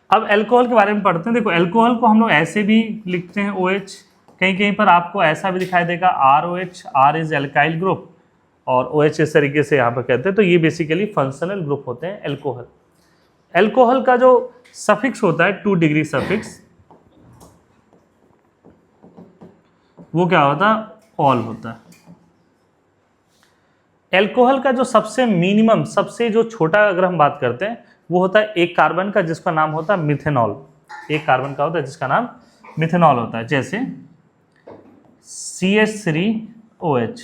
अब अल्कोहल के बारे में पढ़ते हैं। देखो अल्कोहल को हम लोग ऐसे भी लिखते हैं OH, कहीं कहीं पर आपको ऐसा भी दिखाई देगा ROH, R is alkyl group, और OH इस तरीके से यहाँ पर कहते हैं। तो ये बेसिकली फंक्शनल ग्रुप होते हैं अल्कोहल। अल्कोहल का जो सफिक्स होता है 2 डिग्री सफिक्स, वो क्या होता है? ऑल होता है। अल्कोहल का जो सबसे मिनिमम, सबसे जो छोटा अगर हम बात करते हैं, वो होता है एक कार्बन का, जिसका नाम होता है मिथेनॉल। एक कार्बन का होता है जिसका नाम मिथेनॉल होता है। जैसे CH3OH।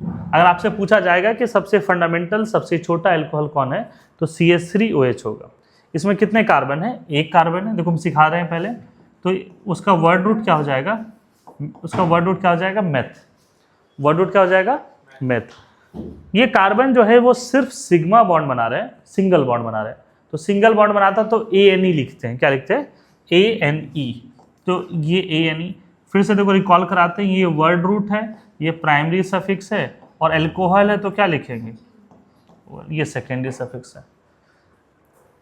अगर आपसे पूछा जाएगा कि सबसे फंडामेंटल, सबसे छोटा अल्कोहल कौन है, तो CH3OH होगा। इसमें कितने कार्बन है? एक कार्बन है। देखो हम सिखा रहे हैं पहले, तो उसका वर्ड रूट क्या हो जाएगा? उसका वर्ड रूट क्या हो जाएगा? मेथ। वर्ड रूट क्या हो जाएगा? मेथ। ये कार्बन जो है वो सिर्फ सिग्मा बॉन्ड बना रहे हैं, सिंगल बॉन्ड बना रहे हैं। तो सिंगल बॉन्ड बनाता तो ANE लिखते हैं। क्या लिखते हैं? ANE। तो ये ANE, फिर से देखो रिकॉल कराते हैं, ये वर्ड रूट है, ये प्राइमरी सफिक्स है, और अल्कोहल है तो क्या लिखेंगे? ये सेकेंडरी सफिक्स है।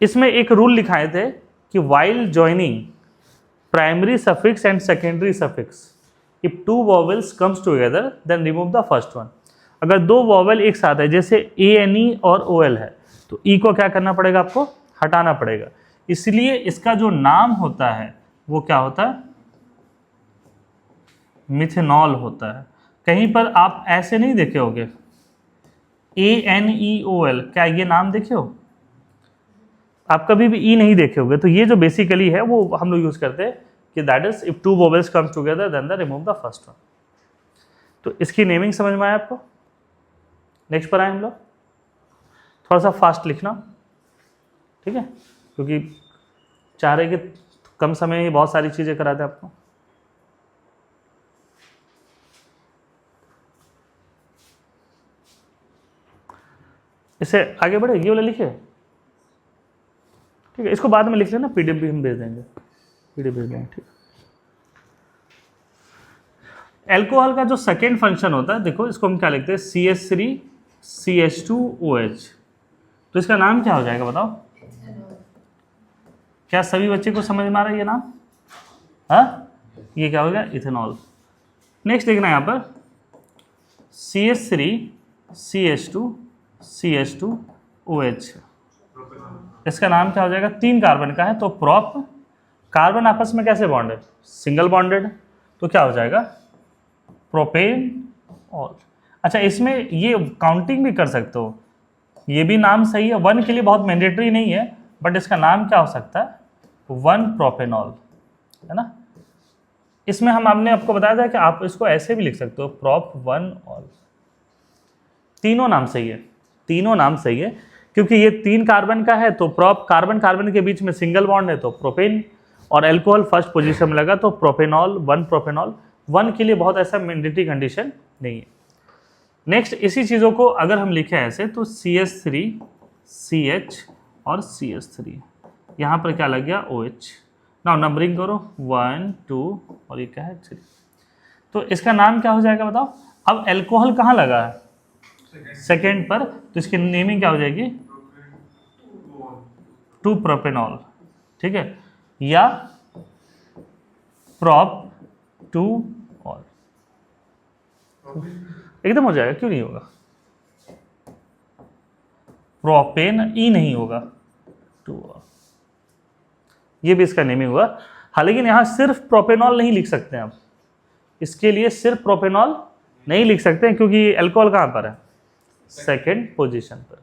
इसमें एक रूल लिखाए थे कि while joining primary suffix and secondary suffix, if 2 vowels comes together then remove the first one. अगर 2 वॉवेल एक साथ है, जैसे ANE और OL है, तो E को क्या करना पड़ेगा? आपको हटाना पड़ेगा। इसलिए इसका जो नाम होता है वो क्या होता है? मिथेनॉल होता है। कहीं पर आप ऐसे नहीं देखे होगे ANEOL, क्या ये नाम देखे हो? आप कभी भी E नहीं देखे होगे। तो ये जो बेसिकली है वो हम लोग यूज करते हैं कि that is if 2 vowels comes together then the remove the first one. तो इसकी नेमिंग समझ में आया आपको? नेक्स्ट पर आए हम लोग। थोड़ा सा फास्ट लिखना, ठीक है, क्योंकि चाह रहे कि कम समय में बहुत सारी चीजें करा दें आपको। इससे आगे बढ़े, ये वाला लिखे, ठीक है। इसको बाद में लिख लेना, PDF भी हम भेज देंगे, PDF भेज देंगे, ठीक है। अल्कोहल का जो सेकेंड फंक्शन होता है, देखो इसको हम क्या लिखते हैं? CH3CH2OH। तो इसका नाम क्या हो जाएगा बताओ? क्या सभी बच्चे को समझ में आ रहा है ये नाम? हाँ, ये क्या हो गया? इथेनॉल। नेक्स्ट देखना यहाँ पर CH3CH2CH2OH। इसका नाम क्या हो जाएगा? 3 कार्बन का है, तो प्रोप। कार्बन आपस में कैसे बॉन्ड है? सिंगल बॉन्डेड, तो क्या हो जाएगा? Propane all. अच्छा, इसमें ये काउंटिंग भी कर सकते हो, ये भी नाम सही है। 1 के लिए बहुत मैंडेटरी नहीं है, बट इसका नाम क्या हो सकता है? 1 प्रोपेनॉल, है ना। इसमें हमने आपको बताया था कि आप इसको ऐसे भी लिख सकते हो, प्रोप 1 ऑल। तीनों नाम सही है, तीनों नाम सही है, क्योंकि ये 3 कार्बन का है, तो प्रोप, कार्बन कार्बन के बीच में सिंगल बॉन्ड है तो प्रोपेन, और अल्कोहल फर्स्ट पोजीशन में लगा तो प्रोपेनॉल, 1 प्रोपेनॉल। 1 के लिए बहुत ऐसा मैंडेटरी कंडीशन नहीं है। नेक्स्ट, इसी चीज़ों को अगर हम लिखें ऐसे, तो CH3 CH और CH3, यहाँ पर क्या लग गया? OH। नाउ नंबरिंग करो, 1 2 और ये क्या है? 3। तो इसका नाम क्या हो जाएगा बताओ? अब अल्कोहल कहाँ लगा है? सेकेंड पर, तो इसकी नेमिंग क्या हो जाएगी? 2 प्रोपेनॉल, ठीक है, या प्रोप 2 ऑल। एकदम हो जाएगा, क्यों नहीं होगा? प्रोपेन E नहीं होगा, 2 ऑल। ये भी इसका नेमिंग होगा। हालांकि यहां सिर्फ प्रोपेनॉल नहीं लिख सकते हैं आप, इसके लिए सिर्फ प्रोपेनॉल नहीं लिख सकते हैं, क्योंकि अल्कोहल कहां पर है? सेकेंड पोजीशन पर।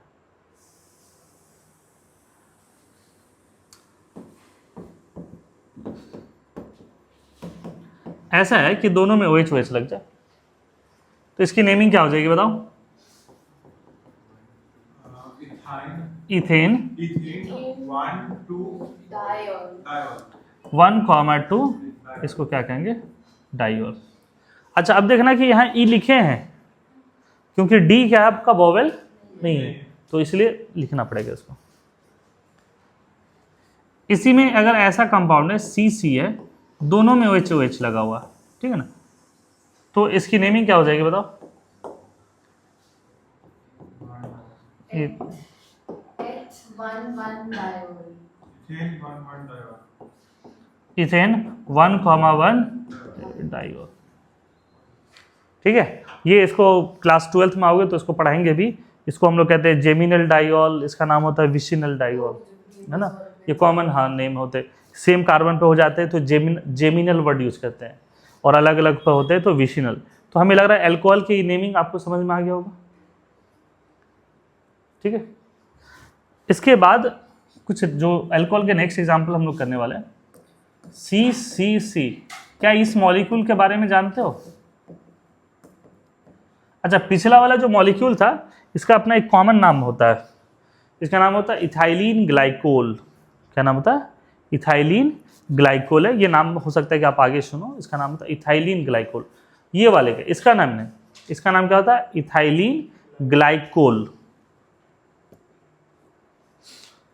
ऐसा है कि दोनों में OH OH लग जाए, तो इसकी नेमिंग क्या हो जाएगी बताओ? इथेन 1,2, इसको क्या कहेंगे? डाइऑल। अच्छा, अब देखना कि यहाँ E लिखे हैं, क्योंकि D क्या है आपका? वोवेल नहीं है, तो इसलिए लिखना पड़ेगा इसको। इसी में अगर ऐसा कंपाउंड है CC है, दोनों में OH OH लगा हुआ, ठीक है ना, तो इसकी नेमिंग क्या हो जाएगी बताओ? Ethane 1,1 diol. ठीक है, ये इसको क्लास 12th में आओगे तो इसको पढ़ाएंगे भी। इसको हम लोग कहते हैं जेमिनल डाइऑल, इसका नाम होता है विसिनल डाइऑल, है ना। ये कॉमन हाँ नेम होते हैं, सेम कार्बन पे हो जाते हैं तो जेमिनल वर्ड यूज करते हैं, और अलग अलग पे होते हैं तो विसिनल। तो हमें लग रहा है एल्कोहल की नेमिंग आपको समझ में आ गया होगा। ठीक है, इसके बाद कुछ जो अल्कोहल के नेक्स्ट एग्जांपल हम लोग करने वाले हैं, CCC। क्या इस मॉलिक्यूल के बारे में जानते हो? अच्छा, पिछला वाला जो मॉलिक्यूल था इसका अपना एक कॉमन नाम होता है, इसका नाम होता है इथाइलिन ग्लाइकोल। क्या नाम होता है? इथाइलिन ग्लाइकोल है। ये नाम हो सकता है कि आप आगे सुनो, इसका नाम होता है इथाइलिन ग्लाइकोल। ये वाले का इसका नाम नहीं, इसका नाम क्या होता है? Ethylene glycol.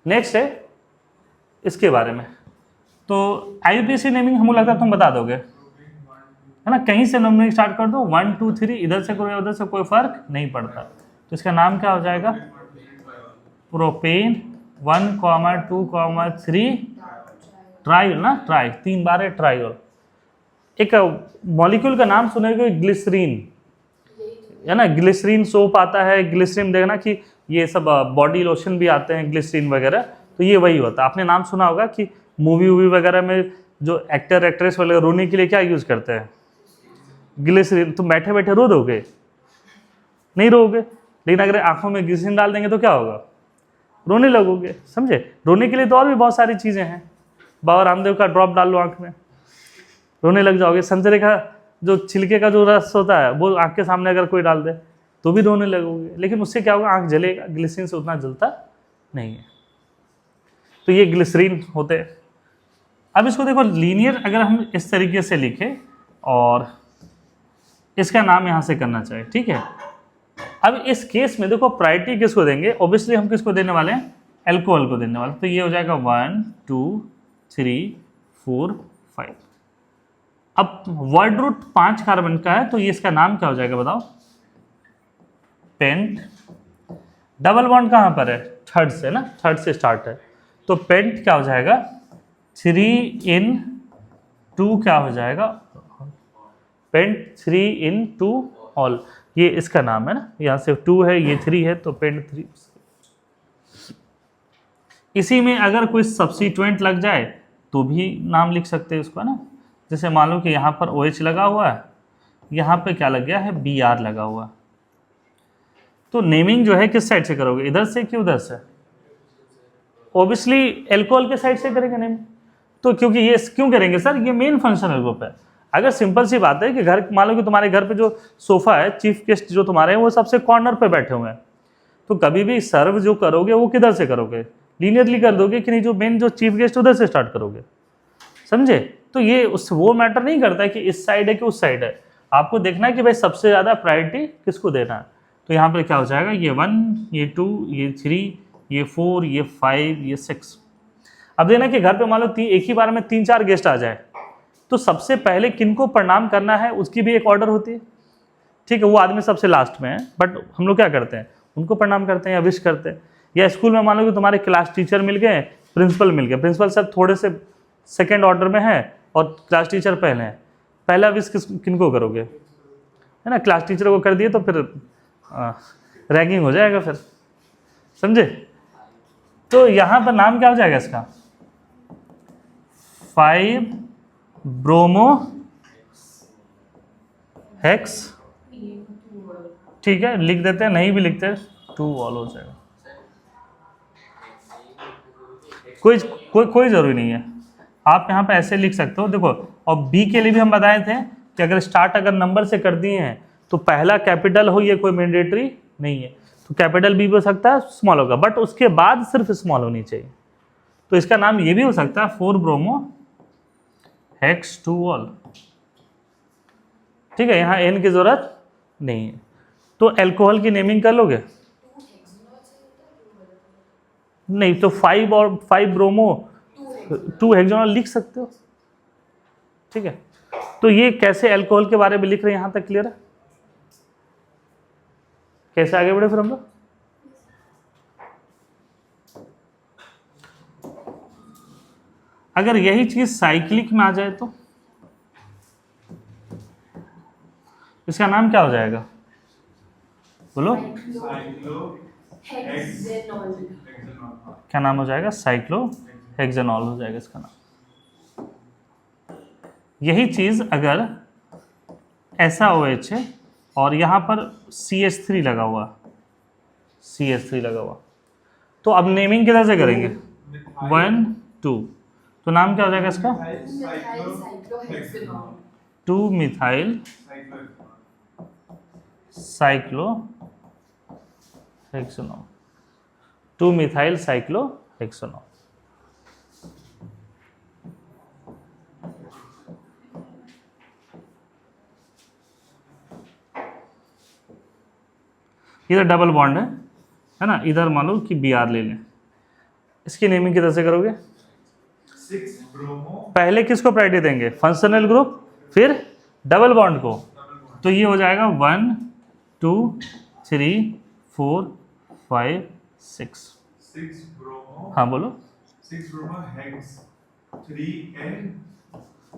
नेक्स्ट है इसके बारे में, तो IUPAC नेमिंग हमको लगता है तुम बता दोगे, है ना। कहीं से नेमिंग स्टार्ट कर दो, 1 2 3, इधर से करो या उधर से, कोई फर्क नहीं पड़ता। तो इसका नाम क्या हो जाएगा? प्रोपेन 1, 2, 3 ट्राइल ना, ट्राई 3 बार है ट्राइल। एक मॉलिक्यूल का नाम सुनेगा ग्लिसरीन, है ना। ग्लिसरीन सोप आता है, ग्लिसरीन देखना कि ये सब बॉडी लोशन भी आते हैं ग्लिसरीन वगैरह, तो ये वही होता है। आपने नाम सुना होगा कि मूवी वगैरह में जो एक्टर एक्ट्रेस वगैरह रोने के लिए क्या यूज करते हैं? ग्लिसरीन। तुम बैठे बैठे रो दोगे? नहीं रोगे, लेकिन अगर आंखों में ग्लिसरीन डाल देंगे तो क्या होगा? रोने लगोगे, समझे। रोने के लिए तो और भी बहुत सारी चीजें हैं, बाबा रामदेव का ड्रॉप डाल लो आंख में, रोने लग जाओगे। संतरे का जो छिलके का जो रस होता है वो आंख के सामने अगर कोई डाल दे तो भी रोने लगोगे, लेकिन उससे क्या होगा? आंख जलेगा, ग्लिसरीन से उतना जलता नहीं है। तो ये ग्लिसरीन होते हैं। अब इसको देखो, लीनियर अगर हम इस तरीके से लिखें और इसका नाम यहां से करना चाहिए, ठीक है। अब इस केस में देखो प्रायोरिटी किसको देंगे? ऑब्वियसली हम किसको देने वाले हैं? अल्कोहल को देने वाले। तो ये हो जाएगा 1 2 3 4 5। अब वर्ड रूट 5 कार्बन का है, तो ये इसका नाम क्या हो जाएगा बताओ? पेंट। डबल बॉन्ड कहां पर है? थर्ड से ना, थर्ड से स्टार्ट है, तो पेंट क्या हो जाएगा? 3 in 2 क्या हो जाएगा? Paint 3 in 2 all. ये इसका नाम है ना, यहाँ से 2 है, ये 3 है, तो पेंट 3। इसी में अगर कोई सब्स्टिट्यूएंट लग जाए तो भी नाम लिख सकते हैं उसका ना। जैसे मान लो कि यहाँ पर OH लगा हुआ है, यहाँ पे क्या लग गया है? Br लगा हुआ। तो नेमिंग जो है किस साइड से करोगे? इधर से कि उधर से? ऑब्वियसली एल्कोहल के साइड से करेंगे नेमिंग। तो क्योंकि ये क्यों करेंगे सर? ये मेन फंक्शनल ग्रुप है। अगर सिंपल सी बात है कि घर, मान लो कि तुम्हारे घर पे जो सोफा है, चीफ गेस्ट जो तुम्हारे हैं वो सबसे कॉर्नर पे बैठे हुए हैं, तो कभी भी सर्व जो करोगे वो किधर से करोगे? लीनियरली कर दोगे कि नहीं? जो मेन जो चीफ गेस्ट उधर से स्टार्ट करोगे, समझे। तो ये उस वो मैटर नहीं करता है कि इस साइड है कि उस साइड है। आपको देखना है कि भाई सबसे ज़्यादा प्रायोरिटी किसको देना है। तो यहाँ पर क्या हो जाएगा? ये 1, ये 2, ये 3, ये 4, ये 5, ये 6। अब देना कि घर पे मान लो एक ही बार में 3-4 गेस्ट आ जाए, तो सबसे पहले किनको प्रणाम करना है उसकी भी एक ऑर्डर होती है, ठीक है। वो आदमी सबसे लास्ट में है, बट हम लोग क्या करते हैं? उनको प्रणाम करते हैं या विश करते हैं। या स्कूल में मान लो कि तुम्हारे क्लास टीचर मिल गए, प्रिंसिपल मिल गए, प्रिंसिपल सर थोड़े से सेकेंड ऑर्डर में है और क्लास टीचर पहले हैं, पहला विश किनको करोगे? है ना, क्लास टीचर को कर दिए तो फिर रैगिंग हो जाएगा फिर, समझे। तो यहाँ पर नाम क्या हो जाएगा इसका? 5 ब्रोमो हेक्स, ठीक है, लिख देते हैं। नहीं भी लिखते 2 ऑल हो जाएगा। कोई जरूरी नहीं है, आप यहाँ पे ऐसे लिख सकते हो। देखो, और बी के लिए भी हम बताए थे कि अगर स्टार्ट अगर नंबर से कर दिए हैं तो पहला कैपिटल हो, ये कोई मैंडेटरी नहीं है। तो कैपिटल बी भी हो सकता है, स्मॉल होगा, बट उसके बाद सिर्फ स्मॉल होनी चाहिए। तो इसका नाम ये भी हो सकता है 4 ब्रोमो हेक्स 2 ऑल, ठीक है। यहाँ एन की जरूरत नहीं है। तो अल्कोहल की नेमिंग कर लोगे? नहीं, तो 5 और 5 ब्रोमो 2 हेक्सोनॉल लिख सकते हो, ठीक है। तो ये कैसे अल्कोहल के बारे में लिख रहे हैं, यहां तक क्लियर है? कैसे आगे बढ़े फिर हम लोग? अगर यही चीज साइक्लिक में आ जाए तो इसका नाम क्या हो जाएगा, बोलो। क्या नाम हो जाएगा, साइक्लोहेक्सेनॉल हो जाएगा इसका नाम। यही चीज अगर ऐसा OH है और यहाँ पर CH3 लगा हुआ, CH3 लगा हुआ, तो अब नेमिंग किधर से करेंगे, 1 2, तो नाम क्या हो जाएगा इसका, 2 मिथाइल साइक्लोहेक्सेनॉल, 2 मिथाइल साइक्लोहेक्सेनॉल। इधर डबल बॉन्ड है ना, इधर मान लो कि Br ले लें, इसकी नेमिंग किधर से करोगे, 6 ब्रोमो, पहले किसको प्रायोरिटी देंगे, फंक्शनल ग्रुप, फिर डबल बॉन्ड को, तो ये हो जाएगा 1 2 3 4 5 6। 6 ब्रोमो, हाँ बोलो, 6 ब्रोमो हेक्स 3n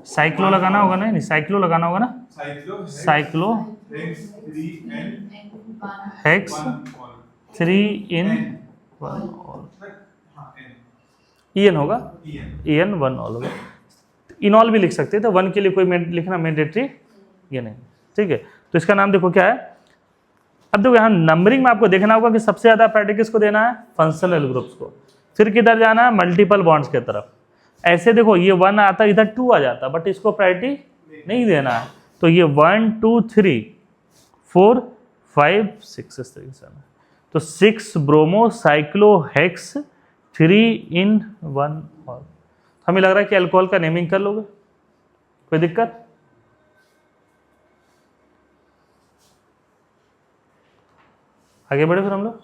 साइक्लो लगाना होगा ना, नहीं साइक्लो लगाना होगा ना, cyclo hex 3n hex 1 all 3 in n 1 all, हां n EN होगा, en EN 1 ऑल होगा, इनऑल भी लिख सकते हैं, तो 1 के लिए कोई लिखना मैंडेटरी ये नहीं, ठीक है। तो इसका नाम देखो क्या है। अब देखो यहाँ नंबरिंग में आपको देखना होगा कि सबसे ज्यादा प्रायोरिटी किसको देना है, फंक्शनल ग्रुप्स को, फिर किधर जाना है, मल्टीपल बॉन्ड्स की तरफ। ऐसे देखो ये 1 आता, इधर 2 आ जाता, बट इसको प्रायोरिटी नहीं देना है, तो ये 1 2 3 4 5 6 इस तरीके से। तो 6 ब्रोमो साइक्लोहेक्स 3 in 1 ऑल। हमें लग रहा है कि अल्कोहल का नेमिंग कर लोगे, कोई दिक्कत, आगे बढ़े फिर हम लोग।